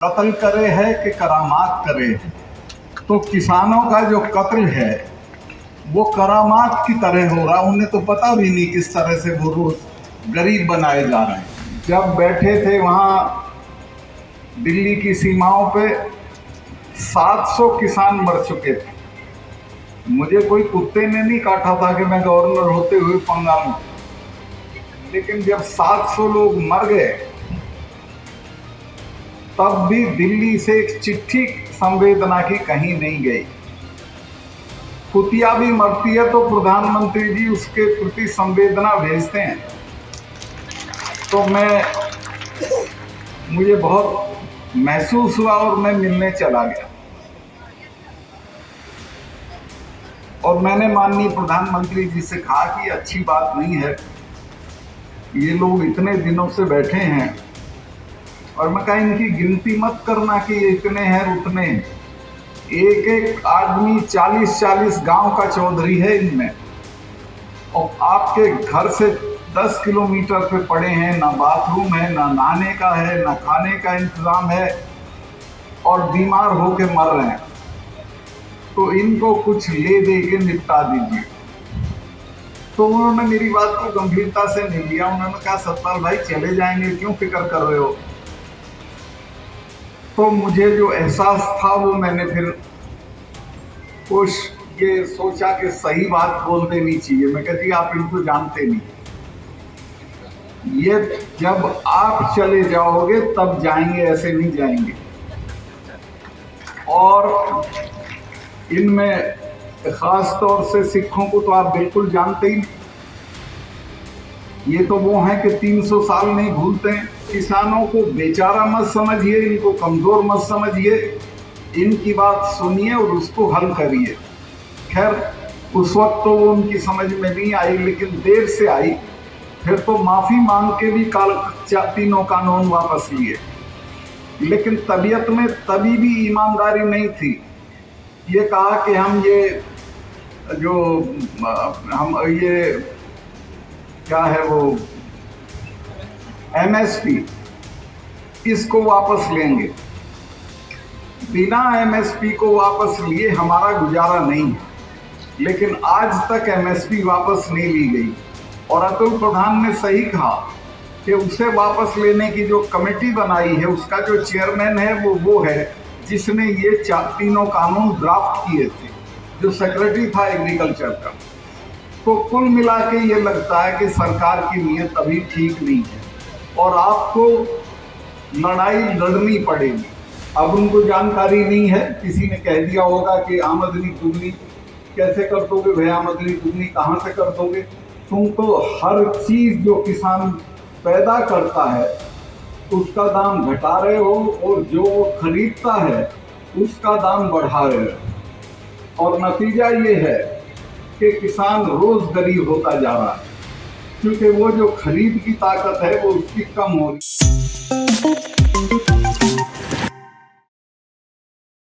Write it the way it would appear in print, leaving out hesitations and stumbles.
कत्ल करे है कि करामात करे है। तो किसानों का जो कत्ल है वो करामात की तरह हो रहा, उन्हें तो पता भी नहीं किस तरह से वो रोज गरीब बनाए जा रहे हैं। जब बैठे थे वहाँ दिल्ली की सीमाओं पे 700 किसान मर चुके थे। मुझे कोई कुत्ते ने नहीं काटा था कि मैं गवर्नर होते हुए पंगा लूं, लेकिन जब 700 लोग मर गए तब भी दिल्ली से एक चिट्ठी संवेदना की कहीं नहीं गई। कुतिया भी मरती है तो प्रधानमंत्री जी उसके प्रति संवेदना भेजते हैं। तो मुझे बहुत महसूस हुआ और मैं मिलने चला गया और मैंने माननीय प्रधानमंत्री जी से कहा कि अच्छी बात नहीं है, ये लोग इतने दिनों से बैठे हैं और मैं कहा इनकी गिनती मत करना कि ये इतने हैं उतने। एक एक आदमी 40-40 गांव का चौधरी है इनमें, और आपके घर से 10 किलोमीटर पे पड़े हैं, ना बाथरूम है, ना नहाने का है, ना खाने का इंतजाम है, और बीमार होके मर रहे हैं। तो इनको कुछ ले दे के निपटा दीजिए। तो उन्होंने मेरी बात को गंभीरता से नहीं लिया। उन्होंने कहा सतपाल भाई चले जाएंगे, क्यों फिक्र कर रहे हो। तो मुझे जो एहसास था वो मैंने फिर ये सोचा कि सही बात बोल देनी चाहिए। मैं कहा जी आप इनको जानते नहीं, ये जब आप चले जाओगे तब जाएंगे, ऐसे नहीं जाएंगे। और इनमें खास तौर से सिखों को तो आप बिल्कुल जानते ही नहीं। ये तो वो हैं कि 300 साल नहीं भूलते हैं। किसानों को बेचारा मत समझिए, इनको कमजोर मत समझिए, इनकी बात सुनिए और उसको हल करिए। खैर उस वक्त तो वो उनकी समझ में नहीं आई, लेकिन देर से आई। फिर तो माफी मांग के भी तीनों कानून वापस लिए, लेकिन तबीयत में तभी भी ईमानदारी नहीं थी। ये कहा कि हम ये क्या है वो MSP, इसको वापस लेंगे। बिना MSP को वापस लिए हमारा गुजारा नहीं है, लेकिन आज तक MSP वापस नहीं ली गई। और अतुल प्रधान ने सही कहा कि उसे वापस लेने की जो कमेटी बनाई है उसका जो चेयरमैन है वो है जिसने ये तीनों कानून ड्राफ्ट किए थे, जो सेक्रेटरी था एग्रीकल्चर का। तो कुल मिला के ये लगता है कि सरकार की नीयत अभी ठीक नहीं है और आपको लड़ाई लड़नी पड़ेगी। अब उनको जानकारी नहीं है, किसी ने कह दिया होगा कि आमदनी दुगनी कैसे कर दोगे भाई, आमदनी दुगनी कहाँ से कर दोगे। तुम तो हर चीज जो किसान पैदा करता है उसका दाम घटा रहे हो और जो वो खरीदता है उसका दाम बढ़ा रहे हो, और नतीजा ये है कि किसान रोज गरीब होता जा रहा है, क्योंकि वो जो खरीद की ताकत है वो उसकी कम हो रही है।